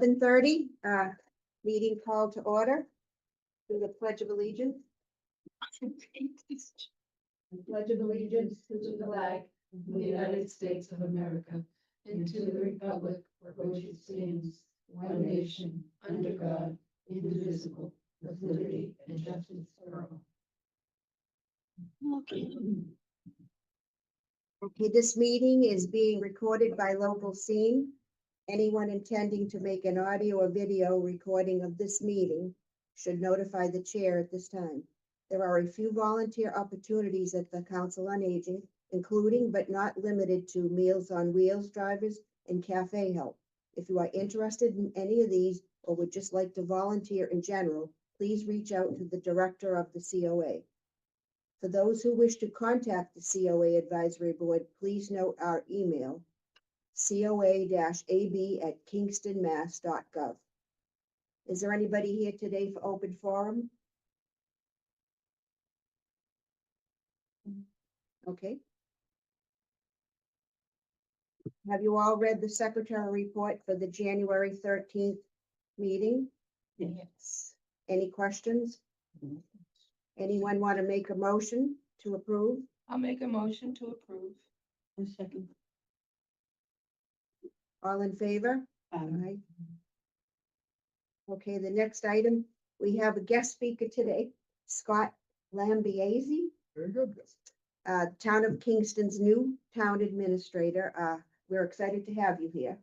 7:30, meeting called to order. To the Pledge of Allegiance. I pledge of allegiance to the flag of the United States of America, and to the republic for which it stands, one nation, under God, indivisible, with liberty and justice for all. Okay, this meeting is being recorded by Local Scene. Anyone intending to make an audio or video recording of this meeting should notify the chair at this time. There are a few volunteer opportunities at the Council on Aging, including but not limited to Meals on Wheels drivers and cafe help. If you are interested in any of these or would just like to volunteer in general, please reach out to the director of the COA. For those who wish to contact the COA Advisory Board, please note our email, coa-ab@kingstonmass.gov. Is there anybody here today for open forum? Okay. Have you all read the secretary report for the January 13th meeting? Yes. Any questions? Anyone want to make a motion to approve? I'll make a motion to approve. A second. All in favor? Aye. Okay, the next item, we have a guest speaker today, Scott Lambiase, Very good. Town of Kingston's new town administrator. We're excited to have you here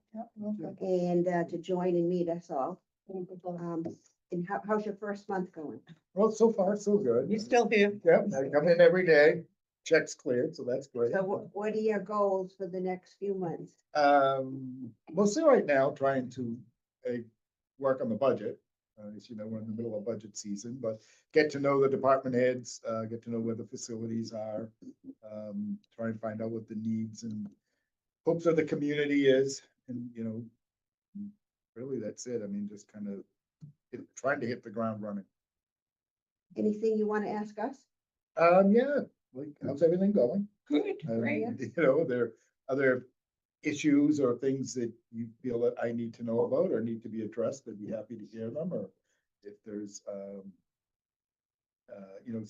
and to join and meet us all. And how's your first month going? Well, so far, so good. You still here? Yep, I come in every day, checks cleared, so that's great. So what are your goals for the next few months? Mostly right now, trying to work on the budget. As you know, we're in the middle of budget season, but get to know the department heads, get to know where the facilities are, try and find out what the needs and hopes of the community is. And, you know, really that's it. I mean, just kind of trying to hit the ground running. Anything you want to ask us? Yeah, like, how's everything going? Good, great. You know, there are other issues or things that you feel that I need to know about or need to be addressed, I'd be happy to hear them. Or if there's, you know,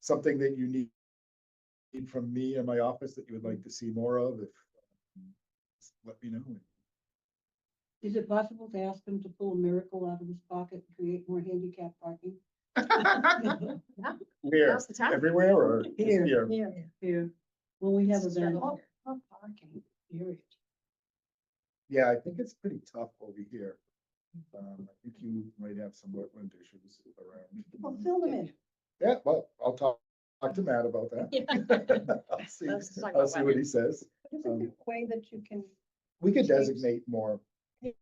something that you need from me in my office that you would like to see more of, if just let me know. Is it possible to ask him to pull a miracle out of his pocket and create more handicap parking? Where? Across the town? Everywhere or just Here. here? Here, when we have events. Parking, period. Yeah, I think it's pretty tough over here. I think you might have some wetland issues around. Well, fill them in. Yeah, well, I'll talk to Matt about that. I'll see, Let's talk I'll about see what he says. Isn't there a way that you can? We could Shapes. designate more Yes.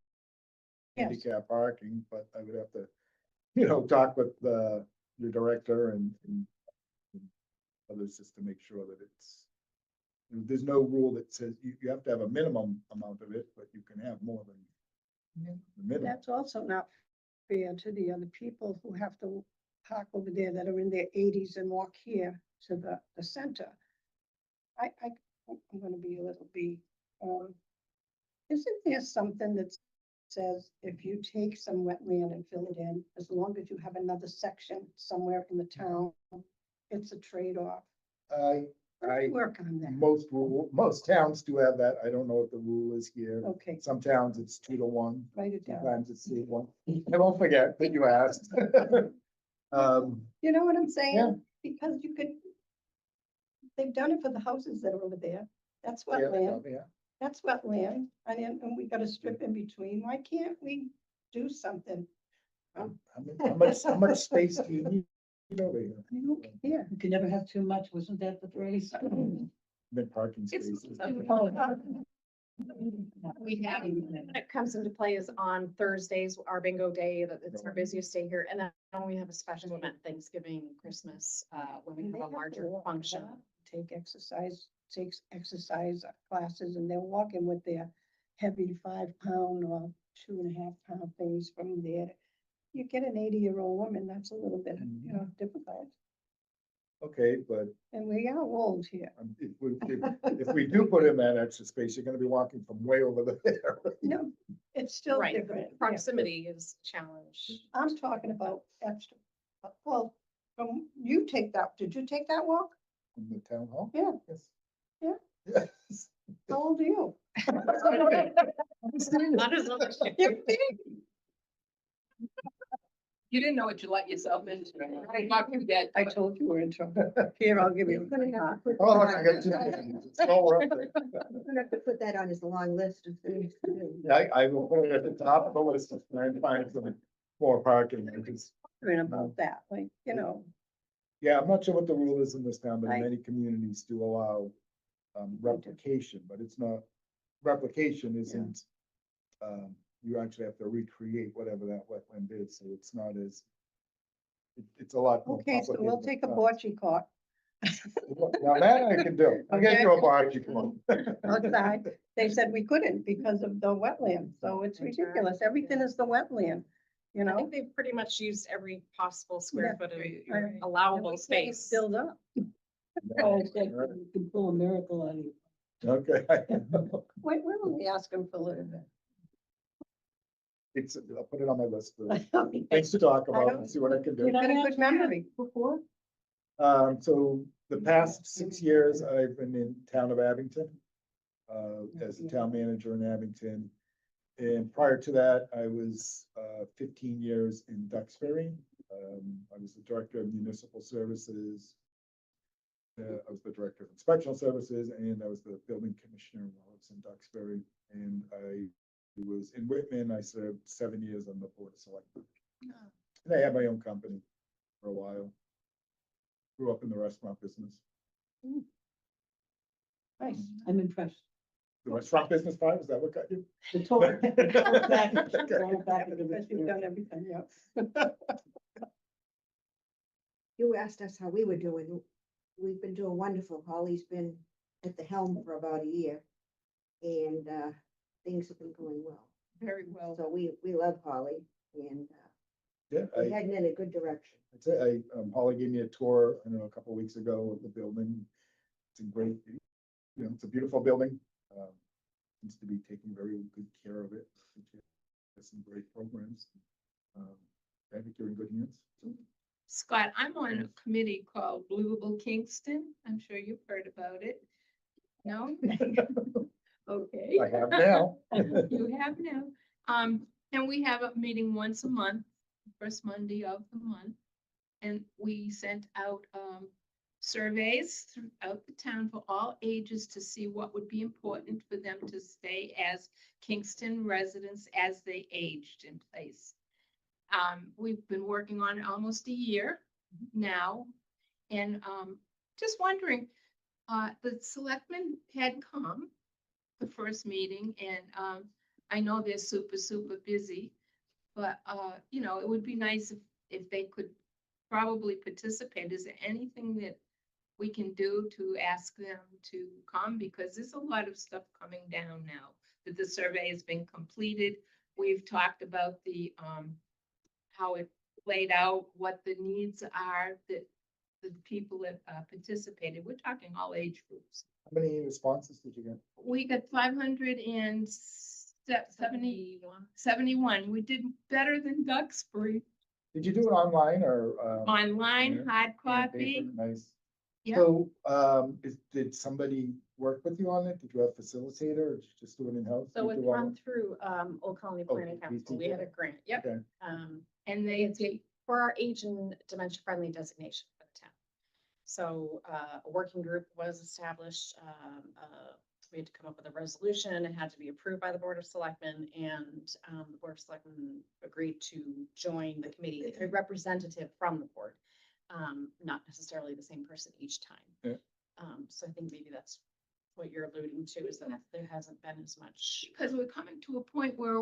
handicap parking, but I would have to, you know, talk with your director and others just to make sure that it's, there's no rule that says you have to have a minimum amount of it, but you can have more than the minimum. That's also not fair to the other people who have to park over there that are in their 80s and walk here to the center. I'm gonna be a little bit, isn't there something that says if you take some wetland and fill it in, as long as you have another section somewhere in the town, it's a trade-off? I, Work on that. most towns do have that. I don't know what the rule is here. Okay, Some towns it's 2-1, write it down. sometimes it's 3-1. I won't forget that you asked. You know what I'm Yeah. saying? Because you could, they've done it for the houses that are over there. That's Yeah, wetland. yeah. That's wetland. And we got a strip in between. Why can't we do something? How much space do you need over here? I don't care. You can never have too much. Wasn't that the phrase? Mid parking It's- spaces. We have, when it comes into play is on Thursdays, our bingo day, that it's our busiest day here, and then we have a special event, Thanksgiving, Christmas, when we They have a have to larger walk function. that, Take exercise classes, and they're walking with their heavy 5-pound or 2.5-pound things from there. You get an 80-year-old woman, that's a little bit, you know, difficult. Okay, but And we are old here. if we do put in that extra space, you're gonna be walking from way over there. No, it's still Right, the different. yeah. proximity is a challenge. I'm talking about extra. Well, you take that, did you take that walk? In the town hall? Yeah. Yes. Yeah. Yes. How old are you? Not as long as You're big. You didn't know what you let yourself into. I walked you dead. I told you we're in trouble. Here, I'll give you. I'm gonna have to put Oh, look, that I on- got two. It's all up there. I'm gonna have to put that on his long list of things to do. Yeah, I will put it at the top of the list of trying to find some more parking. Because, About that, like, you know, yeah, I'm not sure what the rule is in this town, but Right. many communities do allow replication, but it's not, replication isn't, you actually have to recreate whatever that wetland is, so it's not as, it's a lot more okay, so complicated. we'll than take a it bocce court sounds. Now that I can do, I'll get you a barge if you want. outside. They said we couldn't because of the wetland, so it's ridiculous. Everything is the wetland, you I know? think they've pretty much used every possible square Yeah. foot of Right. allowable space. Build up. You can pull a miracle out of you. Okay. Wait, we're only asking for a little bit. I'll put it on my list. for Okay. Things to talk I about don't- and see what I can do. You got a good memory. Before? So the past 6 years, I've been in town of Abington, as a town manager in Abington. And prior to that, I was, 15 years in Duxbury. I was the director of municipal services. I was the director of inspectional services, and I was the building commissioner while I was in Duxbury. And I was in Whitman. I served 7 years on the board of selectmen. And I had my own company for a while. Grew up in the restaurant business. Nice. I'm impressed. The restaurant business part, is that what got you? The total, the total package, the total package of Because you've it. done everything, yeah. You asked us how we were doing. We've been doing wonderful. Holly's been at the helm for about a year. And things have been going well. Very well. So we love Holly and Yeah, we're heading in a good direction. I'd say Holly gave me a tour, I don't know, a couple of weeks ago of the building. It's a great, it's a beautiful building. Seems to be taking very good care of it. There's some great programs. I think you're in good hands. Scott, I'm on a committee called Believable Kingston. I'm sure you've heard about it. No? Okay. I have now. You have now. And we have a meeting once a month, first Monday of the month. And we sent out surveys throughout the town for all ages to see what would be important for them to stay as Kingston residents as they aged in place. We've been working on it almost a year now. And just wondering, the selectmen had come the first meeting and I know they're super busy, but it would be nice if they could probably participate. Is there anything that we can do to ask them to come? Because there's a lot of stuff coming down now that the survey has been completed. We've talked about the how it laid out, what the needs are that the people that participated. We're talking all age groups. How many responses did you get? We got 571. We did better than Duxbury. Did you do it online or? Online, yeah, hard yeah, copy. paper? Nice. Yeah. So, did somebody work with you on it? Did you have a facilitator or did you just do it in-house? So You it's do all run that? through Old Colony Oh, Planning Council. We BCJ. had a grant, yep. Okay. And It's for our age and dementia friendly designation for the town. So a working group was established. We had to come up with a resolution. It had to be approved by the Board of Selectmen, and the Board of Selectmen agreed to join the committee, a representative from the board, not necessarily the same person each time. Yeah. So I think maybe that's what you're alluding to, is that there hasn't been as much. because we're coming to a point where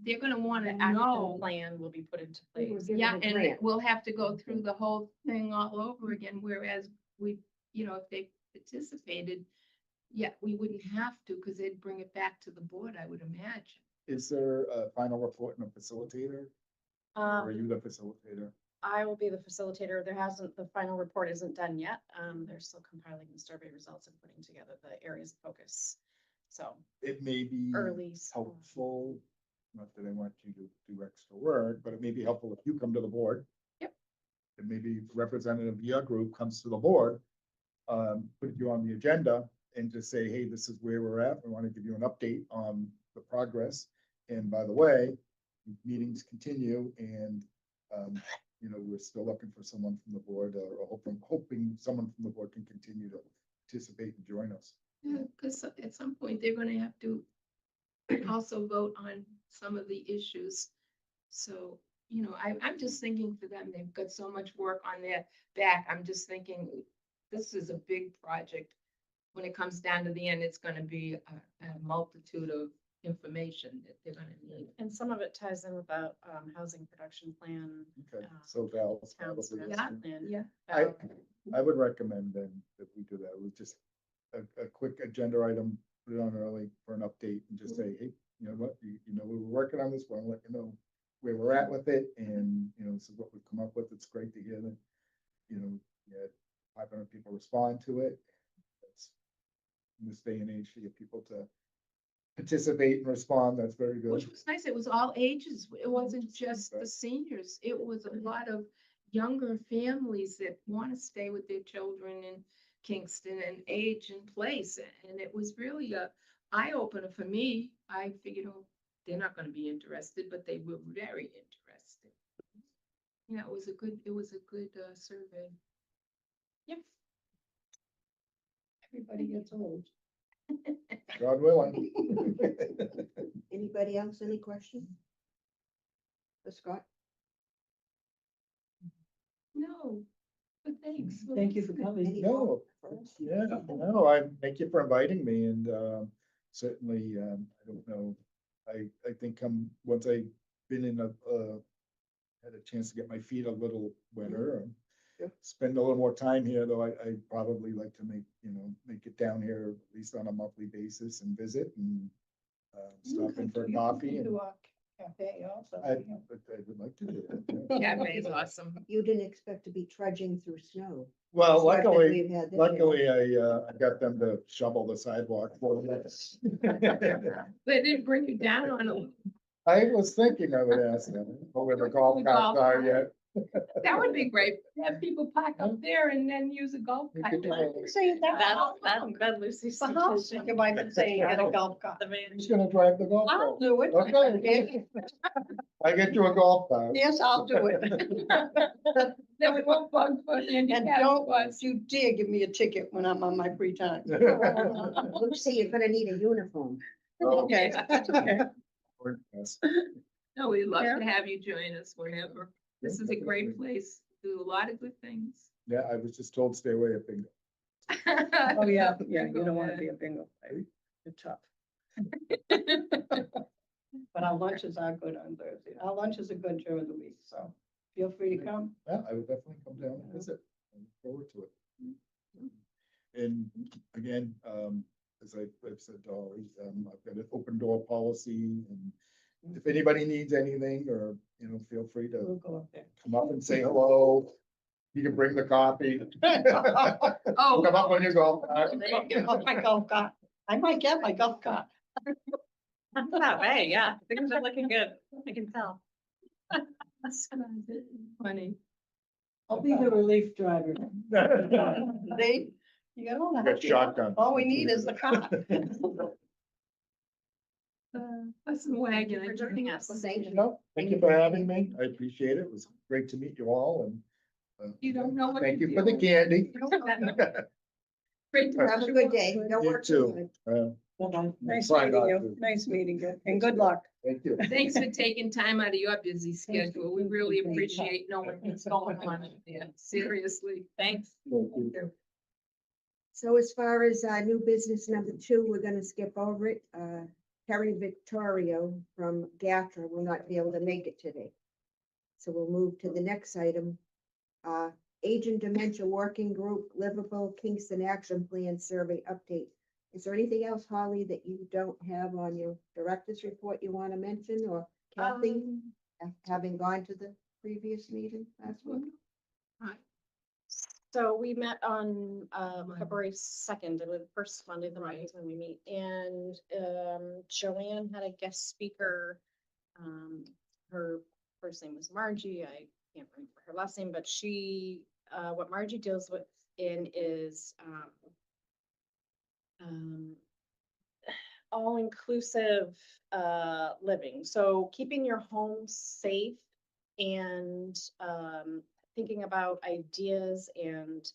they're gonna wanna The action know. plan will be put into We were place. given Yeah, a and grant. we'll have to go through the whole thing all over again, whereas we, if they participated, yeah, we wouldn't have to, because they'd bring it back to the board, I would imagine. Is there a final report and a facilitator? Or are you the facilitator? I will be the facilitator. The final report isn't done yet. They're still compiling the survey results and putting together the areas of focus. So It may be early. helpful, not that I want you to do extra work, but it may be helpful if you come to the board. Yep. And maybe a representative of your group comes to the board, put you on the agenda and just say, hey, this is where we're at. We want to give you an update on the progress. And by the way, meetings continue and, we're still looking for someone from the board or hoping someone from the board can continue to participate and join us. Yeah, because at some point they're gonna have to also vote on some of the issues. So, I'm just thinking for them, they've got so much work on their back. I'm just thinking, this is a big project. When it comes down to the end, it's gonna be a multitude of information that they're gonna need. And some of it ties in with the housing production plan. Okay, so Val's Town's probably. Yeah. plan. Yeah. I would recommend then that we do that. We just a quick agenda item, put it on early for an update and just say, hey, you know what, we were working on this, want to let you know where we're at with it. And, this is what we've come up with. It's great to hear that, we had 500 people respond to it. That's in this day and age for your people to participate and respond. That's very good. Which was nice. It was all ages. It wasn't just the seniors. It was a lot of younger families that want to stay with their children in Kingston and age and place. And it was really a eye opener for me. I figured, oh, they're not going to be interested, but they were very interested. Yeah, it was a good survey. Yep. Everybody gets old. God willing. Anybody else, any questions? For Scott? No, but thanks. Thank you for coming. Any No, more for us? yeah, no, I thank you for inviting me and certainly, I don't know. I think once I've been in had a chance to get my feet a little wetter and Yeah. spend a little more time here, though I'd probably like to make it down here at least on a monthly basis and visit and stop in for coffee. And Do a cafe also. I would like to do that. Yeah, it's awesome. You didn't expect to be trudging through snow. Well, It's not that luckily, we've had this year. luckily, I got them to shovel the sidewalk for me. They didn't bring you down on a, I was thinking I would ask them, but with the golf carts are yet. that would be great. Have people park up there and then use a golf We cart. could do that. Say that. That Lucy's The house, suggestion. you might be saying, get a golf cart. The man. Who's gonna drive the golf I'll cart? do it. Okay. I get you a golf cart. Yes, I'll do it. Then we won't bug for And handicap don't bus. you dare give me a ticket when I'm on my free time. Lucy, you're gonna need a uniform. Okay, okay. Yes. No, we'd love Yeah. to have you join us whenever. This is a great place. Do a lot of good things. Yeah, I was just told stay away of bingo. Oh, yeah, yeah, you don't wanna be a bingo player. You're tough. But our lunches are good on Thursday. Our lunches are good during the week, so feel free to come. Yeah, I would definitely come down and visit. I look forward to it. And again, as I've said always, I've got an open door policy and if anybody needs anything or, feel free to We'll go up there. come up and say hello. You can bring the coffee. Oh. Come up on your golf cart. Oh, my golf cart. I might get my golf cart. That way, yeah. Things are looking good. I can tell. Funny. I'll be the relief driver. See, you got all Got that. shotgun. All we need is the cart. That's a wagon. For joining us. Thank you. No, thank you for having me. I appreciate it. It was great to meet you all and. You don't know what. Thank to you for the do. candy. Great to Have a good day. Don't You work too too. hard. Uh, Bye-bye. Nice Try meeting not you. to. Nice meeting you. And good luck. Thank you. Thanks for taking time out of your busy schedule. We really appreciate knowing what's going on up there. Seriously, thanks. Thank you. So as far as new business number 2, we're gonna skip over it. Terry Victorio from GATRA will not be able to make it today. So we'll move to the next item. Aging Dementia Working Group, Livable Kingston Action Plan Survey Update. Is there anything else, Holly, that you don't have on your director's report you want to mention, or Kathy, having gone to the previous meeting last week? So we met on February 2nd, the first Monday of the month is when we meet, and Joanne had a guest speaker. Her first name was Margie. I can't remember her last name, but she, what Margie deals with is all-inclusive living. So keeping your home safe and thinking about ideas and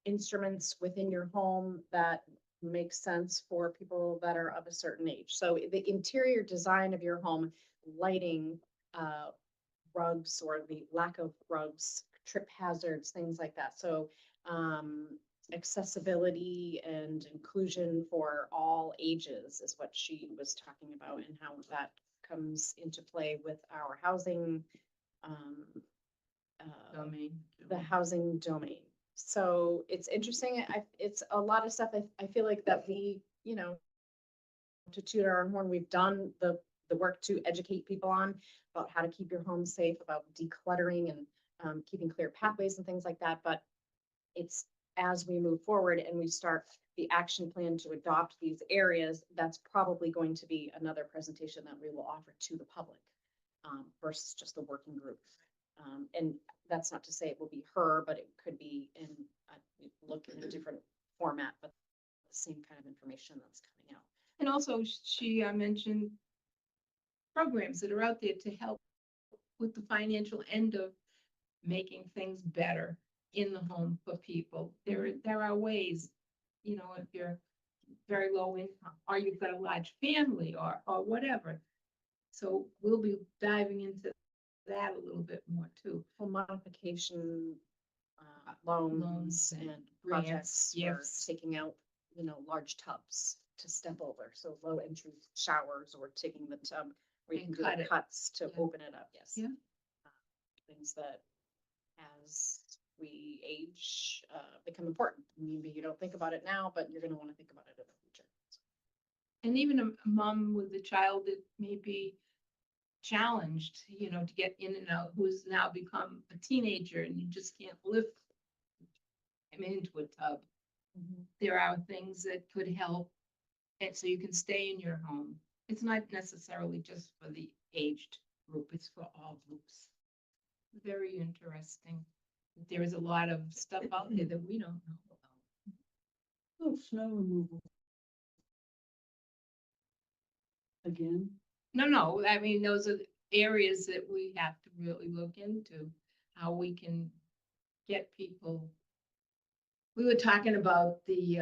instruments within your home that make sense for people that are of a certain age. So the interior design of your home, lighting, rugs or the lack of rugs, trip hazards, things like that. So accessibility and inclusion for all ages is what she was talking about, and how that comes into play with our housing, Domain. the housing domain. So it's interesting. It's a lot of stuff. I feel like that we, to toot our own horn, we've done the work to educate people on about how to keep your home safe, about decluttering and keeping clear pathways and things like that. But it's as we move forward and we start the action plan to adopt these areas, that's probably going to be another presentation that we will offer to the public versus just the working group. And that's not to say it will be her, but it could be in look in a different format, but the same kind of information that's coming out. And also she mentioned programs that are out there to help with the financial end of making things better in the home for people. There are ways, if you're very low income or you've got a large family or whatever. So we'll be diving into that a little bit more too. Home modification, loans and grants, projects for yes. taking out, large tubs to step over. So low entry showers or taking the tub where you And can do cut the it. cuts to Yeah. open it up. Yes. Yeah. Things that as we age become important. Maybe you don't think about it now, but you're going to want to think about it in the future. And even a mom with a child that may be challenged, to get in and out, who's now become a teenager and you just can't lift him into a tub. There are things that could help, and so you can stay in your home. It's not necessarily just for the aged group, it's for all groups. Very interesting. There is a lot of stuff out there that we don't know about. Oh, snow removal. Again, No, I mean, those are the areas that we have to really look into, how we can get people. We were talking about the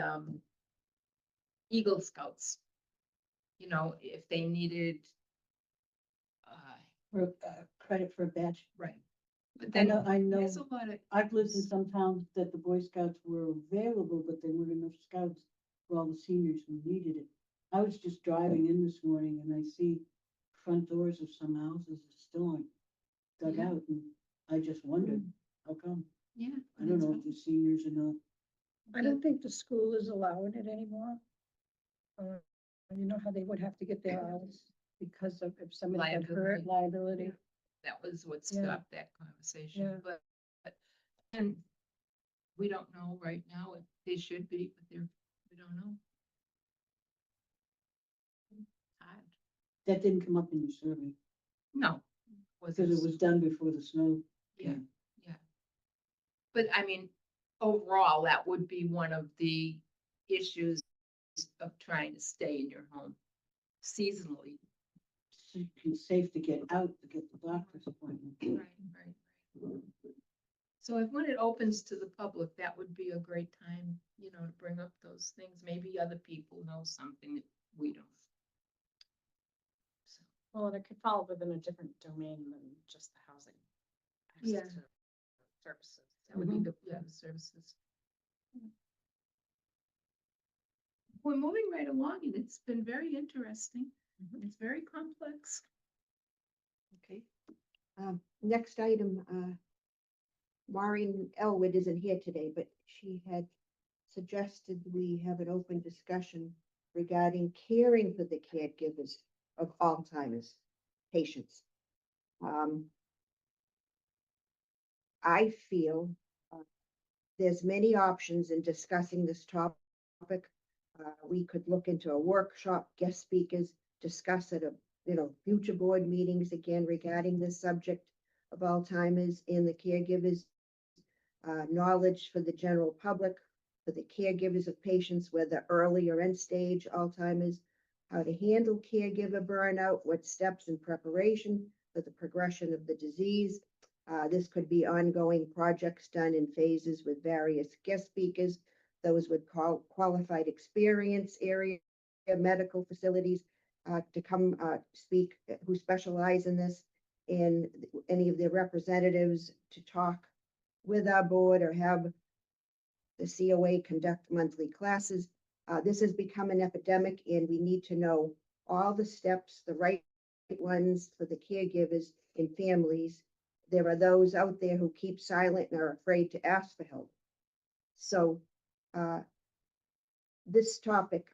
Eagle Scouts. If they needed, for credit for a badge. right. But I then know, there's a lot of, I've lived in some towns that the Boy Scouts were available, but there weren't enough scouts for all the seniors who needed it. I was just driving in this morning and I see front doors of some houses that still aren't dug Yeah. out, and I just wondered, how come? yeah. I don't know if the seniors or not. I don't think the school is allowing it anymore. You know how they would have to get their hours because of if somebody got hurt, liability. That was what Yeah. stopped that conversation, Yeah. but, and we don't know right now if they should be, but we don't know. Hard. That didn't come up in your survey, No. because it was done before the snow. Yeah, yeah. But I mean, overall, that would be one of the issues of trying to stay in your home seasonally. So it's safe to get out to get the doctor's appointment. Right. So if when it opens to the public, that would be a great time, to bring up those things. Maybe other people know something that we don't. So, Well, and it could fall within a different domain than just the housing. Access Yeah. to services. that would be the services. We're moving right along and it's been very interesting. It's very complex. Okay. Next item, Maureen Elwood isn't here today, but she had suggested we have an open discussion regarding caring for the caregivers of Alzheimer's patients. I feel there's many options in discussing this topic. We could look into a workshop, guest speakers, discuss at a, future board meetings again regarding this subject of Alzheimer's and the caregivers. Knowledge for the general public, for the caregivers of patients, whether early or end stage Alzheimer's, how to handle caregiver burnout, what steps in preparation for the progression of the disease. This could be ongoing projects done in phases with various guest speakers, those with qualified experience area medical facilities to come speak who specialize in this, and any of their representatives to talk with our board or have the COA conduct monthly classes. This has become an epidemic and we need to know all the steps, the right ones for the caregivers and families. There are those out there who keep silent and are afraid to ask for help. So this topic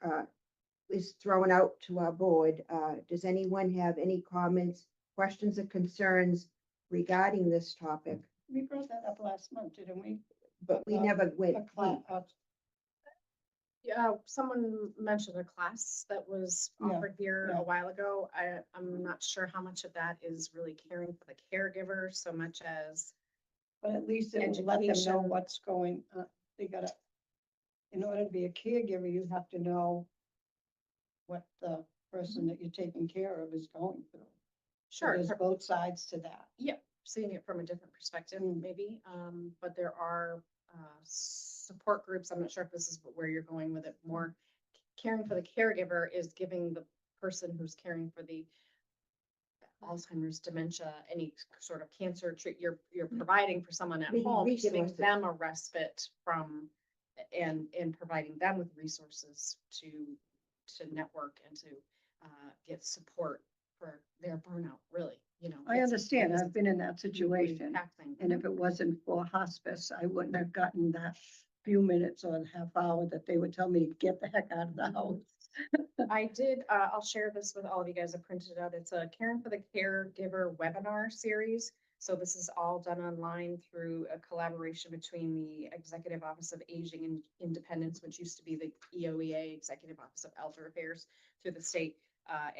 is thrown out to our board. Does anyone have any comments, questions, or concerns regarding this topic? We brought that up last month, didn't we? But we never went. A class, Yeah, someone mentioned a class that was Yeah, offered here yeah. a while ago. I'm not sure how much of that is really caring for the caregiver so much as, but at least it will let them know Education. what's going, they gotta, in order to be a caregiver, you have to know what the person that you're taking care of is going through. So sure, there's both sides to that. seeing it from a different perspective, Mm. maybe. But there are support groups. I'm not sure if this is where you're going with it. More caring for the caregiver is giving the person who's caring for the Alzheimer's, dementia, any sort of cancer treat you're providing for someone at Maybe home, giving resources. them a respite from and providing them with resources to network and to get support for their burnout, really, I it's- understand, it is I've been in that really situation, taxing. and if it wasn't for hospice, I wouldn't have gotten that few minutes or half hour that they would tell me to get the heck out of the house. I did, I'll share this with all of you guys. I printed it out. It's a Caring for the Caregiver webinar series. So this is all done online through a collaboration between the Executive Office of Aging and Independence, which used to be the EOEA, Executive Office of Elder Affairs, through the state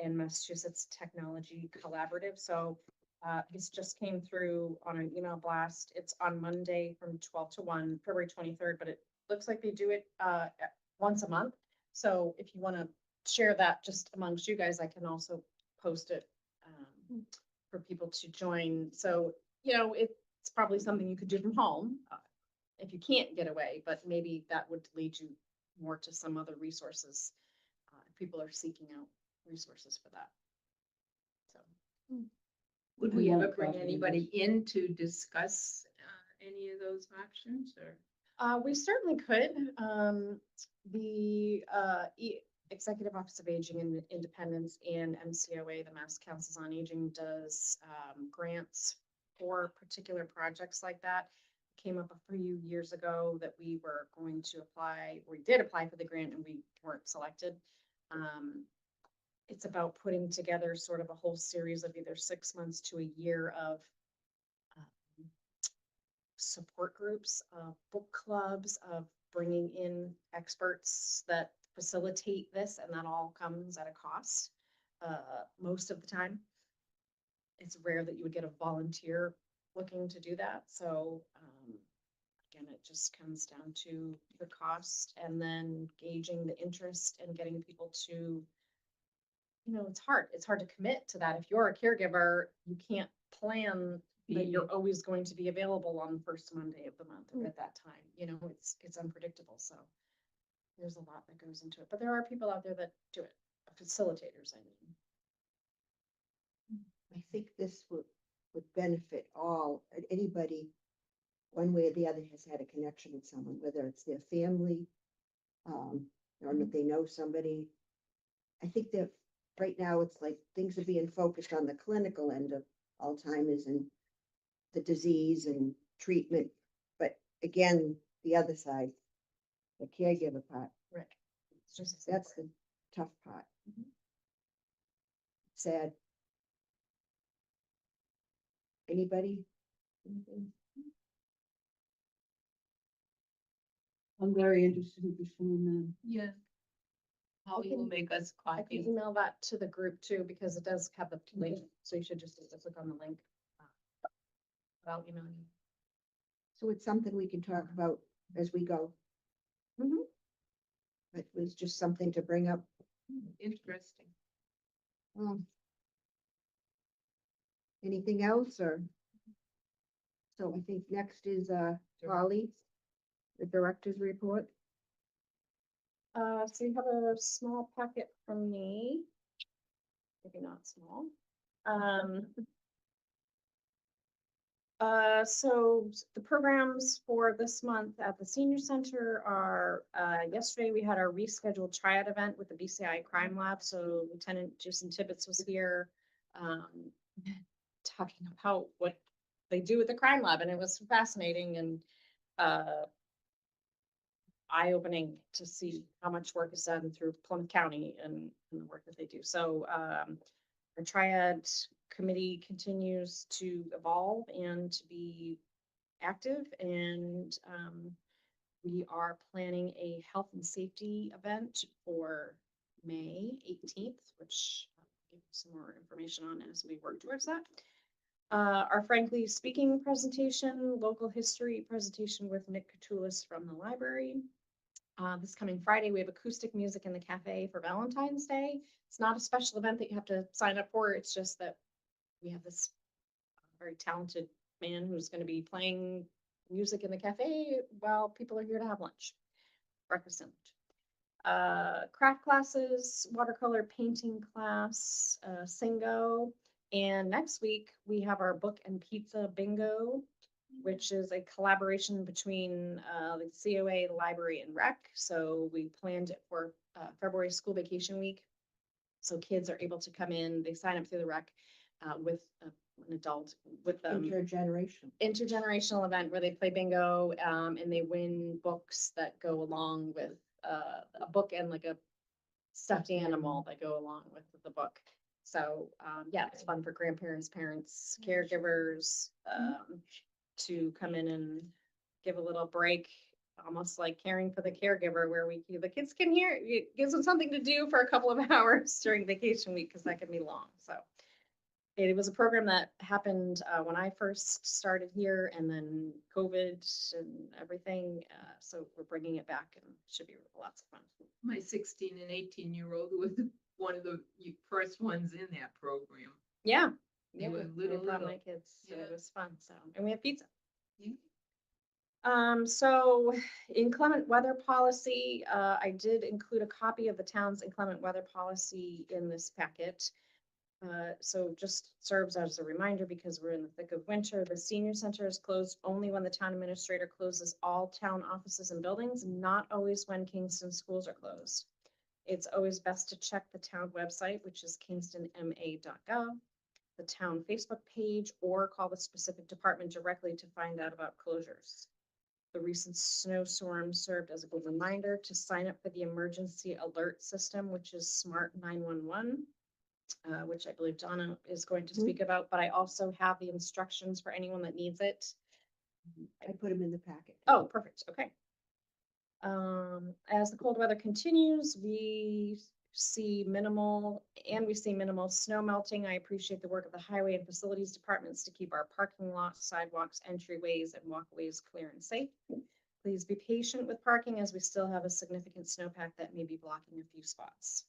and Massachusetts Technology Collaborative. So this just came through on an email blast. It's on Monday from 12 to 1, February 23rd, but it looks like they do it once a month. So if you want to share that just amongst you guys, I can also post it for people to join. So, it's probably something you could do from home if you can't get away, but maybe that would lead you more to some other resources if people are seeking out resources for that. So, Would We we want ever to bring talk anybody in to discuss any of those options or? we certainly could. The Executive Office of Aging and Independence and MCOA, the Mass Councils on Aging, does grants for particular projects like that. Came up a few years ago that we were going to apply. We did apply for the grant and we weren't selected. It's about putting together sort of a whole series of either 6 months to a year of support groups, book clubs, of bringing in experts that facilitate this, and that all comes at a cost most of the time. It's rare that you would get a volunteer looking to do that. So again, it just comes down to the cost and then gauging the interest and getting people to, it's hard. It's hard to commit to that. If you're a caregiver, you can't plan that you're always going to be available on the first Monday of the month or at that time. It's unpredictable. So there's a lot that goes into it. But there are people out there that do it, facilitators, I mean. I think this would benefit anybody, one way or the other has had a connection with someone, whether it's their family, or if they know somebody. I think that right now it's like things are being focused on the clinical end of Alzheimer's and the disease and treatment. But again, the other side, the caregiver part, Right. It's just as that's the important. tough part. Sad. Anybody? Anything? I'm very interested in pursuing them. Yeah. Holly will can- make us I can copies. email that to the group too, because it does have the link, so you should just click on the link. But I'll email you. So it's something we can talk about as we go. Mhm. It was just something to bring up. Interesting. Um, Anything else or? So I think next is Holly, the director's report. So you have a small packet from me. Maybe not small. So the programs for this month at the senior center are, yesterday we had our rescheduled triad event with the BCI Crime Lab. So Lieutenant Jason Tibbetts was here, talking about what they do with the crime lab, and it was fascinating and, eye-opening to see how much work is done through Plymouth County and the work that they do. So, our triad committee continues to evolve and to be active, and we are planning a health and safety event for May 18th, which I'll give you some more information on as we work towards that. Our Frankly Speaking presentation, local history presentation with Nick Catullus from the library. This coming Friday, we have acoustic music in the cafe for Valentine's Day. It's not a special event that you have to sign up for. It's just that we have this very talented man who's going to be playing music in the cafe while people are here to have lunch, breakfast and lunch. Craft classes, watercolor painting class, Singo. And next week we have our book and pizza bingo, which is a collaboration between the COA, the library, and rec. So we planned it for February school vacation week. So kids are able to come in, they sign up through the rec with an adult with them. Intergenerational event where they play bingo and they win books that go along with a book and like a stuffed animal that go along with the book. So yeah, it's fun for grandparents, parents, caregivers to come in and give a little break, almost like caring for the caregiver, where the kids can hear, it gives them something to do for a couple of hours during vacation week, because that can be long. So it was a program that happened when I first started here, and then COVID and everything. So we're bringing it back, and it should be lots of fun. My 16 and 18-year-old was one of the first ones in that program. Yeah. They Yeah, were I little, brought my little. kids, so it Yeah. was fun. So, and we have pizza. Yeah. So inclement weather policy, I did include a copy of the town's inclement weather policy in this packet. So just serves as a reminder, because we're in the thick of winter. The senior center is closed only when the town administrator closes all town offices and buildings, not always when Kingston schools are closed. It's always best to check the town website, which is kingstonma.gov, the town Facebook page, or call the specific department directly to find out about closures. The recent snowstorm served as a good reminder to sign up for the emergency alert system, which is Smart 911, which I believe Donna is going to speak about, but I also have the instructions for anyone that needs it. I put them in the packet. Oh, perfect. Okay. As the cold weather continues, we see minimal snow melting. I appreciate the work of the highway and facilities departments to keep our parking lots, sidewalks, entryways, and walkways clear and safe. Please be patient with parking, as we still have a significant snowpack that may be blocking a few spots.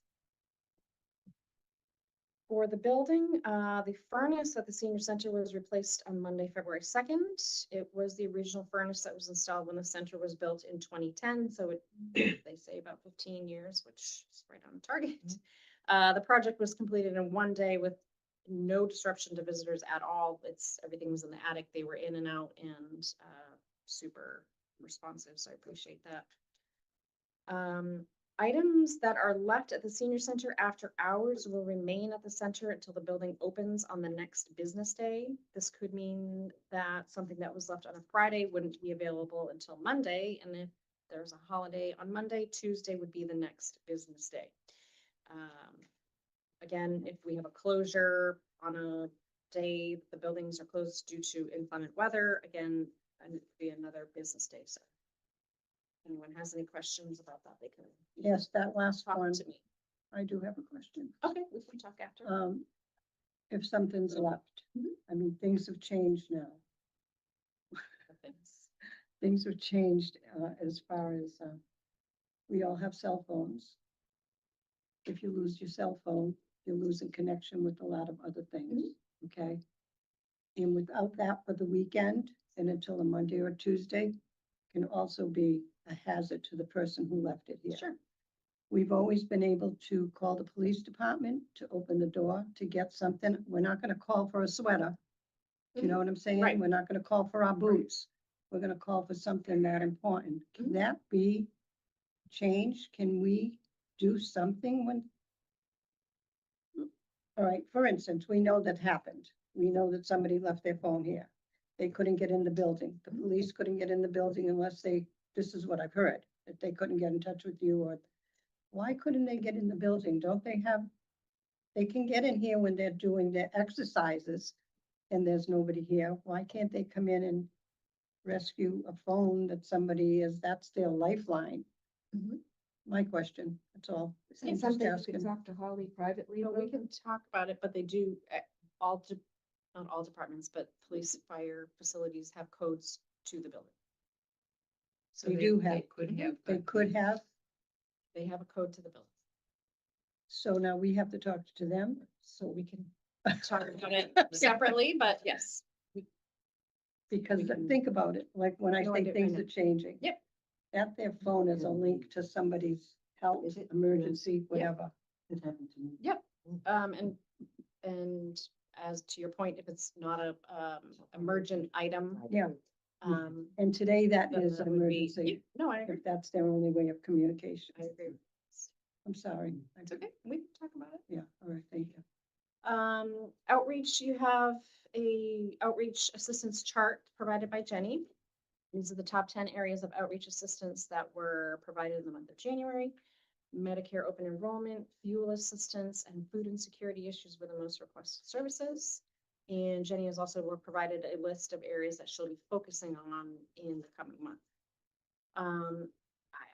For the building, the furnace at the senior center was replaced on Monday, February 2nd. It was the original furnace that was installed when the center was built in 2010. So they say about 15 years, which is right on target. The project was completed in one day with no disruption to visitors at all. Everything was in the attic. They were in and out, and super responsive. So I appreciate that. Items that are left at the senior center after hours will remain at the center until the building opens on the next business day. This could mean that something that was left on a Friday wouldn't be available until Monday. And if there's a holiday on Monday, Tuesday would be the next business day. Again, if we have a closure on a day, the buildings are closed due to inclement weather, again, and it would be another business day. So anyone has any questions about that, they can Yes, that last talk one, to me. I do have a question. Okay, we can talk after. If something's left, Mhm. I mean, things have changed now. Things. Things have changed, as far as, we all have cell phones. If you lose your cell phone, you're losing connection with a lot of other things, okay? And without that for the weekend and until a Monday or Tuesday can also be a hazard to the person who left it here. Sure. We've always been able to call the police department to open the door to get something. We're not gonna call for a sweater. You know what I'm saying? Right. We're not gonna call for our boots. We're gonna call for something that important. Can Mhm. that be changed? Can we do something when? All right, for instance, we know that happened. We know that somebody left their phone here. They couldn't get in the building. The police couldn't get in the building unless this is what I've heard, that they couldn't get in touch with you or. Why couldn't they get in the building? Don't they have? They can get in here when they're doing their exercises and there's nobody here. Why can't they come in and rescue a phone that somebody is, that's their lifeline? Mhm. My question, that's all. Is I'm that just something you asking. can talk to Holly privately But we about? can talk about it, but they do, not all departments, but police, fire facilities have codes to the building. So They do have, They could have. they but could have, They have a code to the building, so now we have to talk to them. so we can talk about it separately, but yes. Because We can- think about it, like when I No, say I things know. are changing. Yep. That their phone is a link to somebody's health, Is it? emergency, whatever. It happened to me. And as to your point, if it's not a, emergent item, Yeah, and and today that then is that an would be, emergency, no, I agree. if that's their only way of communication. I agree. I'm sorry. It's okay, we can talk about it. Yeah, all right, thank you. Outreach, you have a outreach assistance chart provided by Jenny. These are the top 10 areas of outreach assistance that were provided in the month of January. Medicare open enrollment, fuel assistance, and food insecurity issues were the most requested services. And Jenny has also provided a list of areas that she'll be focusing on in the coming month.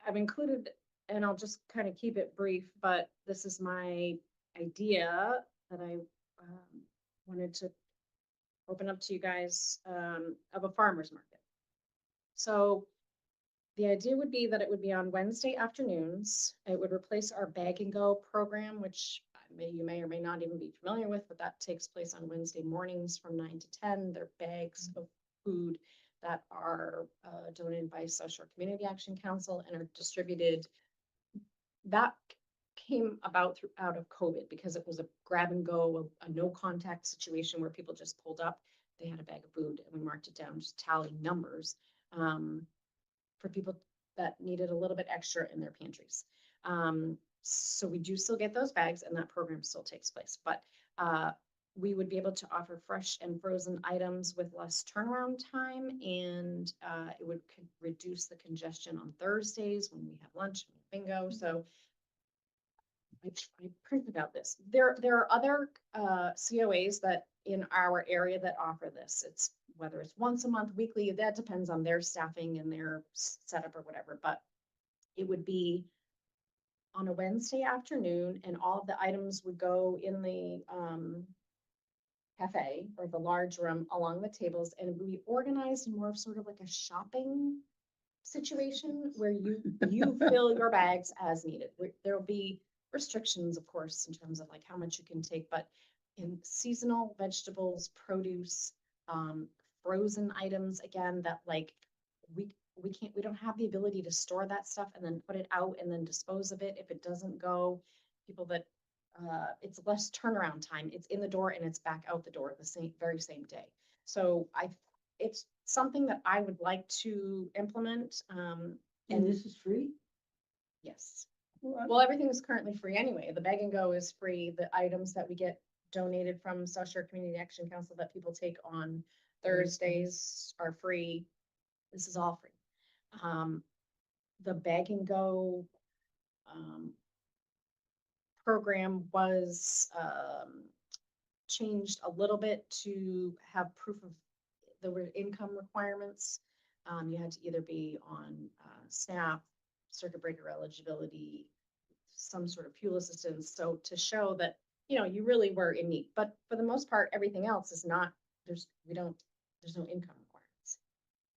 I've included, and I'll just kind of keep it brief, but this is my idea that I wanted to open up to you guys of a farmer's market. So the idea would be that it would be on Wednesday afternoons. It would replace our bag and go program, which you may or may not even be familiar with, but that takes place on Wednesday mornings from 9 to 10. They're bags of food that are donated by Social Community Action Council and are distributed. That came about out of COVID because it was a grab and go, a no contact situation where people just pulled up. They had a bag of food and we marked it down, just tallying numbers for people that needed a little bit extra in their pantries. So we do still get those bags and that program still takes place, but we would be able to offer fresh and frozen items with less turnaround time, and it would reduce the congestion on Thursdays when we have lunch and bingo. So I printed out this. There are other COAs that in our area that offer this. It's whether it's once a month, weekly, that depends on their staffing and their setup or whatever, but it would be on a Wednesday afternoon and all of the items would go in the cafe or the large room along the tables, and we organized more of sort of like a shopping situation where you fill your bags as needed. There'll be restrictions, of course, in terms of like how much you can take, but in seasonal vegetables, produce, frozen items, again, that like we don't have the ability to store that stuff and then put it out and then dispose of it if it doesn't go. People that it's less turnaround time. It's in the door and it's back out the door the very same day. So it's something that I would like to implement. And this is free? Yes. Well, everything is currently free anyway. The bag and go is free. The items that we get donated from South Shore Community Action Council that people take on Thursdays are free. This is all free. The bag and go program was changed a little bit to have proof of, there were income requirements You had to either be on, SNAP, circuit breaker eligibility, some sort of fuel assistance, so to show that, you know, you really were in need, but for the most part, everything else is not, there's no income requirements.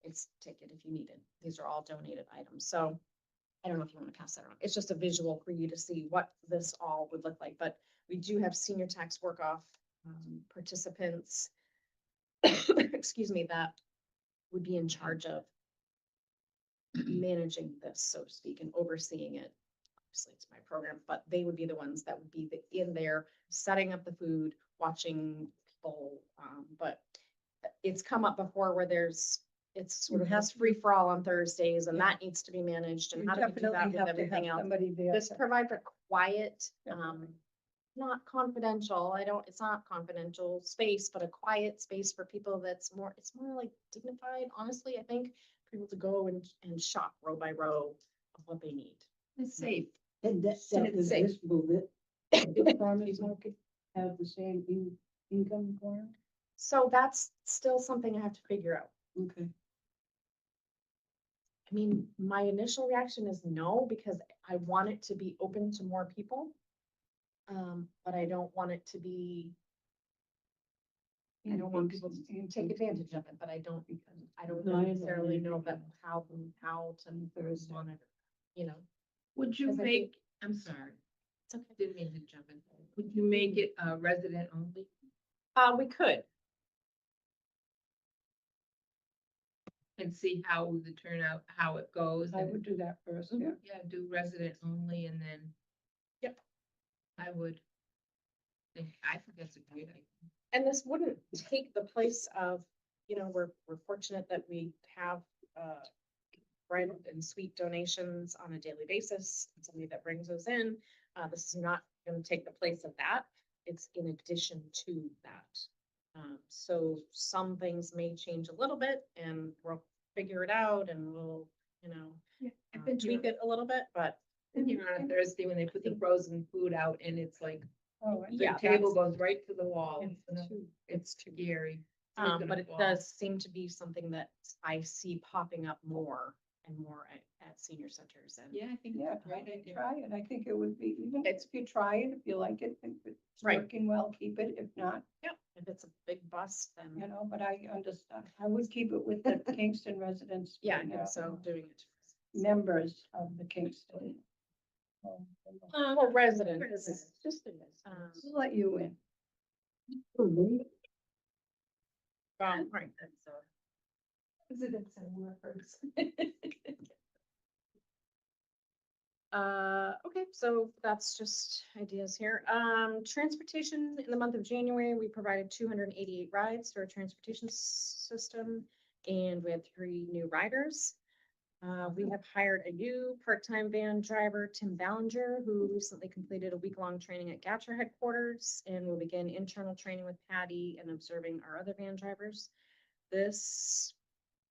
It's take it if you need it. These are all donated items, so I don't know if you want to pass that around. It's just a visual for you to see what this all would look like, but we do have senior tax work-off participants, excuse me, that would be in charge of managing this, so to speak, and overseeing it. Obviously, it's my program, but they would be the ones that would be in there, setting up the food, watching people, but it's come up before where it's sort You of have this free-for-all on Thursdays, and Yeah. that needs to be managed, and You how do we do definitely that with have to everything have else? somebody there. This to- provides a quiet, Definitely. not confidential, it's not confidential space, but a quiet space for people it's more like dignified, honestly, I think, for people to go and shop row by row of what they need. It's safe. And that it's is safe. visible that the farmers market have the same income requirement? So that's still something I have to figure out. Okay. I mean, my initial reaction is no, because I want it to be open to more people. But I don't want it to be, I don't want people to take advantage of it, but I don't No, I necessarily understand. know that how to monitor, you know. Would you 'Cause I make, I'm sorry, It's okay. didn't mean to jump in. Would you make it resident only? We could, And see how the turnout, how it goes? I and- would do that first, Mhm. yeah. Yeah, do resident only and then. Yep. I would. I think that's a great idea. and this wouldn't take the place of, you know, we're fortunate that we have, bread and sweet donations on a daily basis, and somebody that brings those in. This is not gonna take the place of that. It's in addition to that. So some things may change a little bit and we'll figure it out and we'll, you know, I've been tweak it a little bit, but here on a Thursday when they put the frozen food out and it's like, Oh, I- the Yeah, table goes right to the wall. It's It's too scary. but it does seem to be something that I see popping up more and more at senior centers and. Yeah, I think Yeah, it's a great idea. try it. I think it would be, even It's- if you try it, if you like it, if it's Right. working well, keep it. If not, Yep, if it's a big bus, then, you know, but I understand. I would keep it with the Kingston residents. yeah, I and, think so, doing it. Members of the Kingston. Well, residents. Just We'll let you in. Right. Residents and workers. Okay, so that's just ideas here. Transportation in the month of January, we provided 288 rides to our transportation system, and we had 3 new riders. We have hired a new part-time van driver, Tim Ballinger, who recently completed a week-long training at Gatcher headquarters and will begin internal training with Patty and observing our other van drivers. This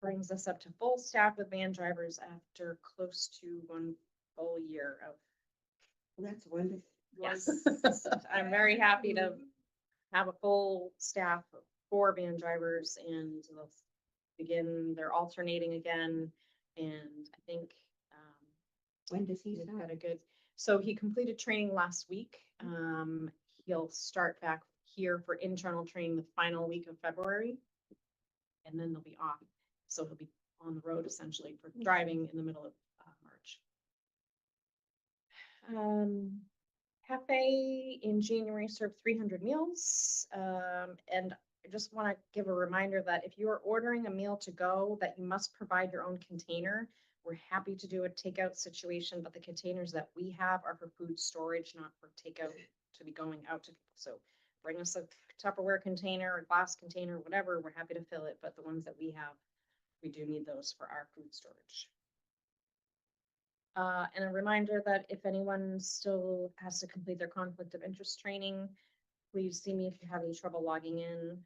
brings us up to full staff with van drivers after close to 1 full year of. That's wonderful. Yes, I'm very happy to have a full staff of 4 van drivers and they'll begin, they're alternating again. And I think, When does he we've start? got a good, so he completed training last week. He'll start back here for internal training the final week of February. And then they'll be off. So he'll be on the road essentially for driving in the middle of March. Cafe in January served 300 meals. And I just want to give a reminder that if you are ordering a meal to go, that you must provide your own container. We're happy to do a takeout situation, but the containers that we have are for food storage, not for takeout to be going out to people. So bring us a Tupperware container, a glass container, whatever, we're happy to fill it, but the ones that we have, we do need those for our food storage. And a reminder that if anyone still has to complete their conflict of interest training, please see me if you have any trouble logging in.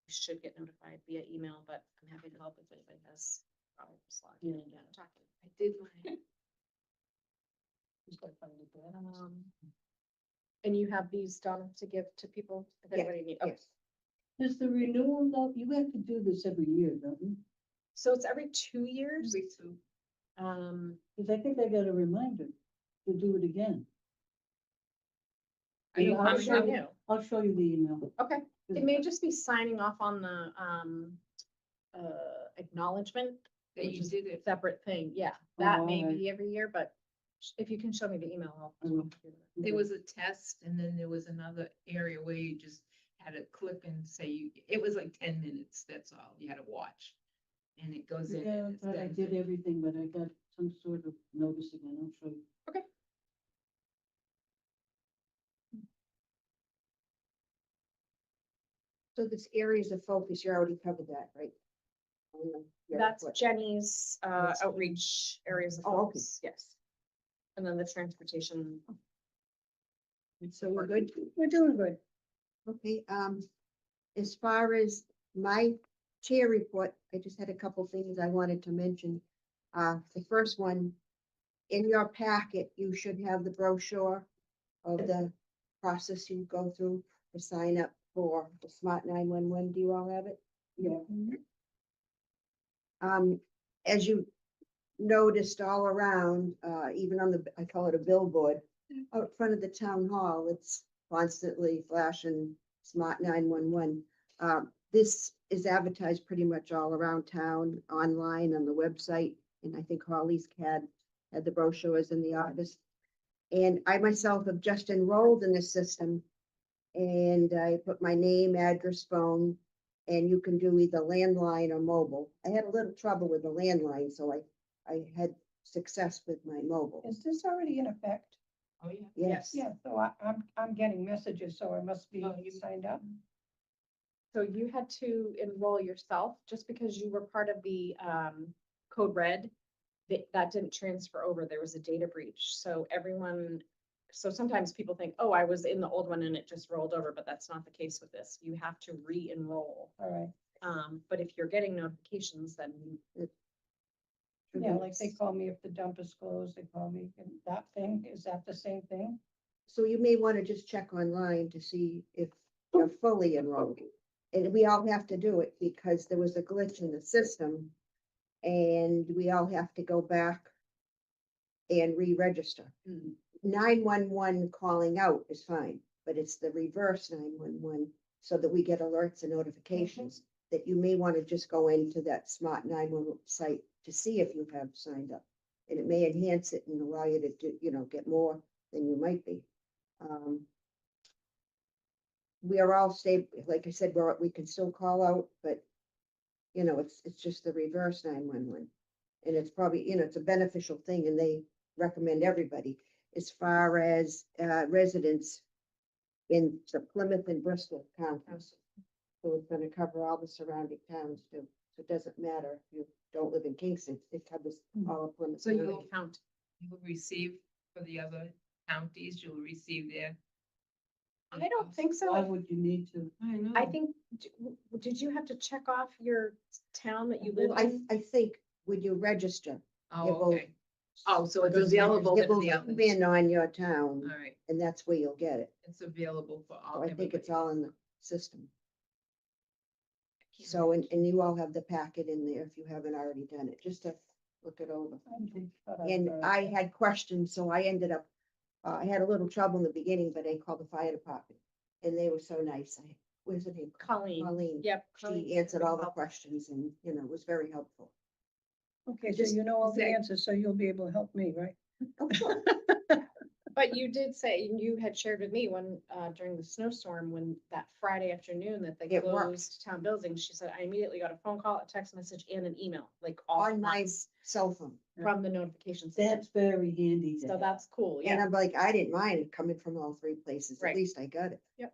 You should get notified via email, but I'm happy to help if anybody has problems logging in again. Talking. I did mine. And you have these done to give to people if Yes, anybody needs. Okay. yes. Does the renewal, though, you have to do this every year, don't you? So it's every 2 years. Me too. Cause I think I got a reminder to do it again. I know, How I'm did sure you know? I'll show you the email. Okay, it may just be signing off on the, acknowledgement. that which you is did a it. separate thing, yeah, Oh, that may alright. be every year, but if you can show me the email, I'll. I will. There was a test and then there was another area where you just had to click and say it was like 10 minutes, that's all, you had to watch. And it goes in. Yeah, and I it thought I says did it. everything, but I got some sort of notice again, I'll show you. So this areas of focus, you already covered that, right? Your That's report. Jenny's, That's Jenny. outreach areas of Oh, okay. focus, yes. And then the transportation. So we're good? We're doing good. Okay, as far as my chair report, I just had a couple things I wanted to mention. The first one, in your packet, you should have the brochure of the process you go through to sign up for the Smart 911. Do you all have it? Yeah. As you noticed all around, even on the, I call it a billboard, out front of the town hall, it's constantly flashing Smart 911. This is advertised pretty much all around town, online, on the website, and I think Holly's had the brochures in the office. And I myself have just enrolled in the system, and I put my name, address, phone, and you can do either landline or mobile. I had a little trouble with the landline, so I had success with my mobile. Is this already in effect? Oh, yeah. Yes. Yeah, so I'm getting messages, so I must be Oh, you- signed up. So you had to enroll yourself, just because you were part of the, Code Red, that didn't transfer over, there was a data breach, so everyone, so sometimes people think, oh, I was in the old one and it just rolled over, but that's not the case with this, you have to re-enroll. All right. But if you're getting notifications, then Yeah, like they call me if the dump is closed, they call me, and that thing, is that the same thing? So you may want to just check online to see if you're fully enrolled. And we all have to do it because there was a glitch in the system. And we all have to go back and re-register. 911 calling out is fine, but it's the reverse 911 so that we get alerts and notifications that you may want to just go into that Smart 911 site to see if you have signed up. And it may enhance it and allow you to do, get more than you might be. We are all stable, like I said, we can still call out, but it's just the reverse 911. And it's probably, it's a beneficial thing and they recommend everybody as far as residents in the Plymouth and Bristol counties. So it's gonna cover all the surrounding towns too. So it doesn't matter if you don't live in Kingston, it covers all of Plymouth. so you County. will count. You will receive for the other counties, you'll receive their. I don't think so. Why would you need to? I know. I think, did you have to check off your town that you live Well, in? I think when you register, it Oh, will- okay. Oh, so it's it available will for the zoom others. in on your town All right, and that's where you'll get it. it's available for all. So I think it's everybody. all in the system. So, and you all have the packet in there if you haven't already done it, just to look it over. And I had questions, so I ended up, I had a little trouble in the beginning, but I called the fire department and they were so nice. Where's her name? Colleen. Colleen. Yep. She answered all the questions and, was very helpful. Okay, so Just- you know all the Say- answers, so you'll be able to help me, right? Oh, sure. But you did say, and you had shared with me when, during the snowstorm, when that Friday afternoon that they It worked. closed town buildings, she said, I immediately got a phone call, a text message and an email, like all On my once cell phone. from the notification system. That's very handy. to So have. that's cool, And yeah. I'm like, I didn't mind it coming from all three places. At Right. least I got it. Yep.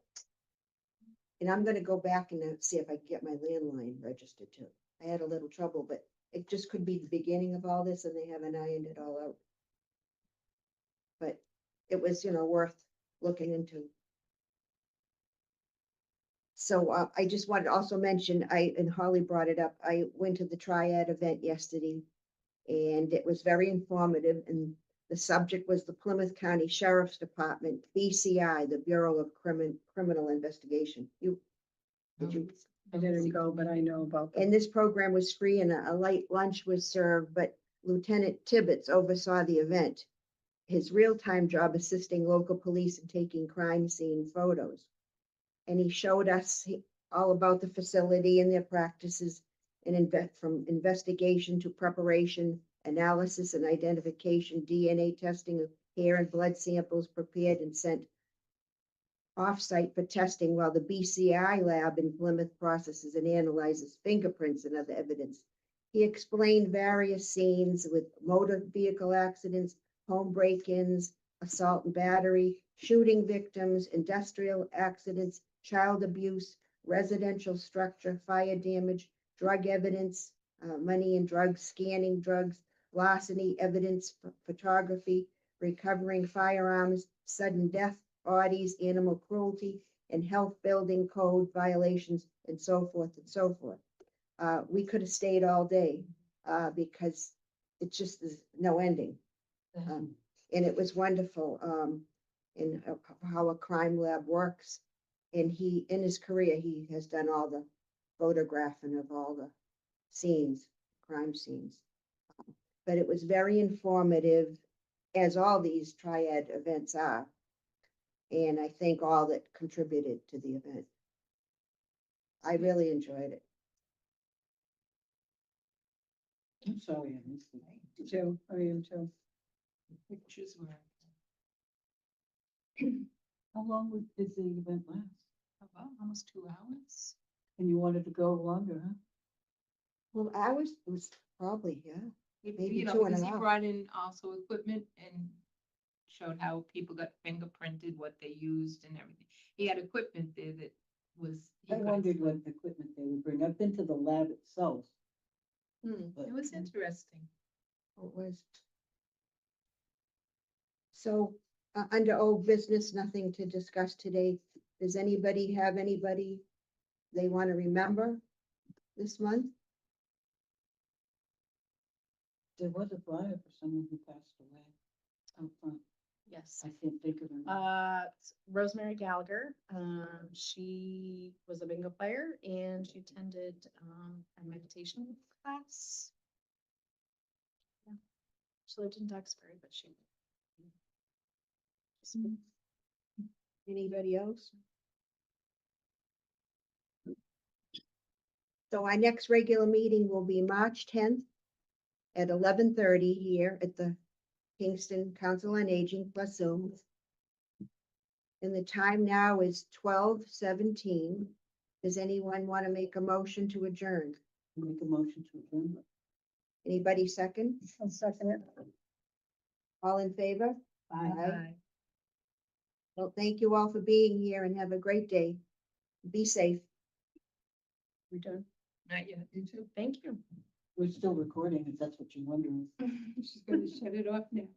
And I'm gonna go back and see if I can get my landline registered too. I had a little trouble, but it just could be the beginning of all this and they haven't ironed it all out. But it was, worth looking into. So I just wanted to also mention, and Holly brought it up, I went to the Triad event yesterday. And it was very informative and the subject was the Plymouth County Sheriff's Department, BCI, the Bureau of Criminal Investigation. Did you I didn't go, but I know about them. And this program was free and a light lunch was served, but Lieutenant Tibbetts oversaw the event. His real-time job assisting local police in taking crime scene photos. And he showed us all about the facility and their practices and from investigation to preparation, analysis and identification, DNA testing of hair and blood samples prepared and sent off-site for testing while the BCI lab in Plymouth processes and analyzes fingerprints and other evidence. He explained various scenes with motor vehicle accidents, home break-ins, assault and battery, shooting victims, industrial accidents, child abuse, residential structure, fire damage, drug evidence, money and drugs, scanning drugs, larceny evidence, photography, recovering firearms, sudden death, bodies, animal cruelty, and health building code violations, and so forth and so forth. We could have stayed all day because it just is no ending. And it was wonderful in how a crime lab works. And he, in his career, he has done all the photographing of all the scenes, crime scenes. But it was very informative, as all these triad events are. And I thank all that contributed to the event. I really enjoyed it. I'm sorry, I missed it. Too, I am too. Pictures were How long did the event last? about almost 2 hours. And you wanted to go longer, huh? Well, it was probably, yeah. Maybe You know, 2.5. because he brought in also equipment and showed how people got fingerprinted, what they used and everything. He had equipment there that was. he I could- wondered what equipment they would bring. I've been to the lab itself. but- It was interesting. It was. So, under old business, nothing to discuss today. Does anybody have anybody they want to remember this month? There was a flyer for someone who passed away out front. Yes. I can't think of her name. Rosemary Gallagher, she was a bingo player and she attended a meditation class. Yeah. She lived in Duxbury, but she. Anybody else? So our next regular meeting will be March 10th at 11:30 here at the Kingston Council on Aging plus Zoom. And the time now is 12:17. Does anyone want to make a motion to adjourn? Make a motion to adjourn. Anybody second? I'll second it. All in favor? Aye. Aye. Well, thank you all for being here and have a great day. Be safe. We done? Not yet. You too? Thank you. We're still recording, if that's what you're wondering. She's gonna shut it off now.